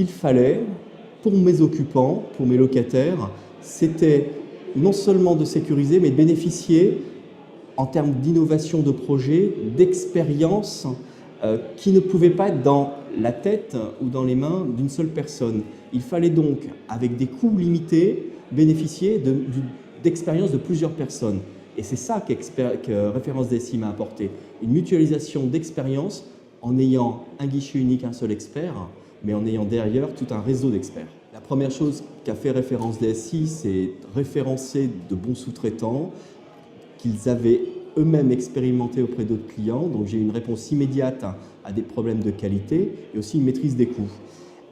qu'il fallait, pour mes occupants, pour mes locataires, c'était non seulement de sécuriser, mais de bénéficier, en termes d'innovation de projet, d'expériences qui ne pouvaient pas être dans la tête ou dans les mains d'une seule personne. Il fallait donc, avec des coûts limités, bénéficier d'expériences de plusieurs personnes. Et c'est ça que Référence DSI m'a apporté, une mutualisation d'expériences en ayant un guichet unique, un seul expert, mais en ayant derrière tout un réseau d'experts. La première chose qu'a fait Référence DSI, c'est référencer de bons sous-traitants qu'ils avaient eux-mêmes expérimenté auprès d'autres clients. Donc j'ai une réponse immédiate à des problèmes de qualité et aussi une maîtrise des coûts.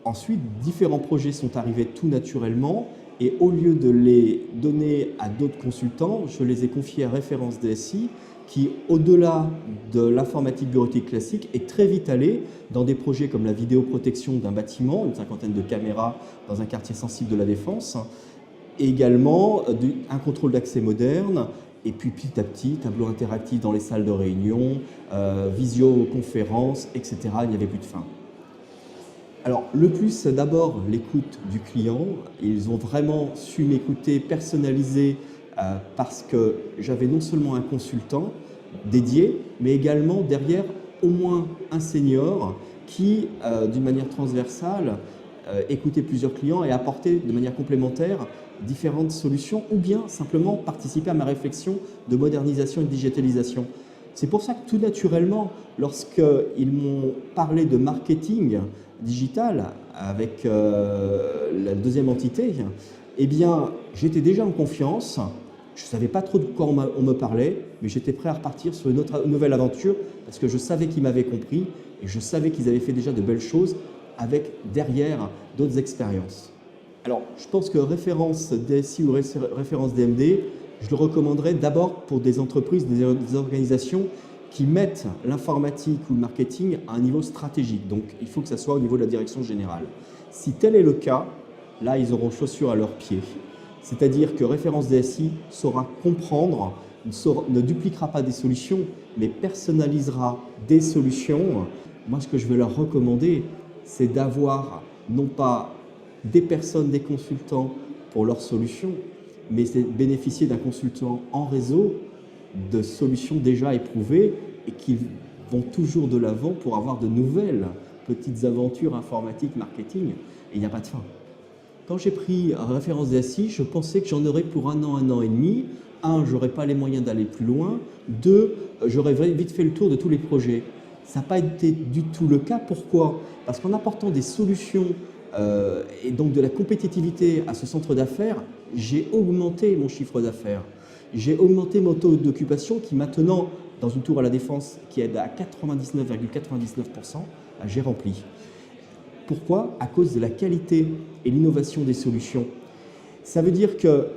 Ensuite, différents projets sont arrivés tout naturellement et au lieu de les donner à d'autres consultants, je les ai confiés à Référence DSI qui, au-delà de l'informatique bureautique classique, est très vite allé dans des projets comme la vidéoprotection d'un bâtiment, une cinquantaine de caméras dans un quartier sensible de la Défense, et également un contrôle d'accès moderne, et puis petit à petit, tableau interactif dans les salles de réunion, visioconférences, etc. Il n'y avait plus de fin. Alors, le plus, c'est d'abord l'écoute du client. Ils ont vraiment su m'écouter, personnaliser, parce que j'avais non seulement un consultant dédié, mais également derrière au moins un senior qui, d'une manière transversale, écoutait plusieurs clients et apportait de manière complémentaire différentes solutions ou bien simplement participer à ma réflexion de modernisation et de digitalisation. C'est pour ça que tout naturellement, lorsqu'ils m'ont parlé de marketing digital avec la deuxième entité, eh bien, j'étais déjà en confiance. Je ne savais pas trop de quoi on me parlait, mais j'étais prêt à repartir sur une nouvelle aventure parce que je savais qu'ils m'avaient compris et je savais qu'ils avaient fait déjà de belles choses avec derrière d'autres expériences. Alors, je pense que Référence DSI ou Référence DMD, je le recommanderais d'abord pour des entreprises, des organisations qui mettent l'informatique ou le marketing à un niveau stratégique. Donc, il faut que ça soit au niveau de la direction générale. Si tel est le cas, là, ils auront chaussures à leurs pieds. C'est-à-dire que Référence DSI saura comprendre, ne dupliquera pas des solutions, mais personnalisera des solutions. Moi, ce que je vais leur recommander, c'est d'avoir non pas des personnes, des consultants pour leurs solutions, mais c'est bénéficier d'un consultant en réseau de solutions déjà éprouvées et qui vont toujours de l'avant pour avoir de nouvelles petites aventures informatiques, marketing, et il n'y a pas de fin. Quand j'ai pris Référence DSI, je pensais que j'en aurais pour un an et demi. Un, je n'aurais pas les moyens d'aller plus loin. Deux, j'aurais vite fait le tour de tous les projets. Ça n'a pas été du tout le cas. Pourquoi? Parce qu'en apportant des solutions et donc de la compétitivité à ce centre d'affaires, j'ai augmenté mon chiffre d'affaires. J'ai augmenté mon taux d'occupation qui maintenant, dans une tour à la Défense qui est à 99,99%, j'ai rempli. Pourquoi? À cause de la qualité et l'innovation des solutions. Ça veut dire que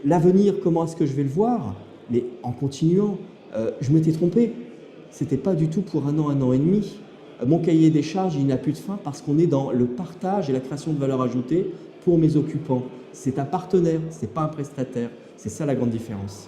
l'avenir, comment est-ce que je vais le voir? Mais en continuant, je m'étais trompé. Ce n'était pas du tout pour un an et demi. Mon cahier des charges, il n'a plus de fin parce qu'on est dans le partage et la création de valeur ajoutée pour mes occupants. C'est un partenaire, ce n'est pas un prestataire. C'est ça la grande différence.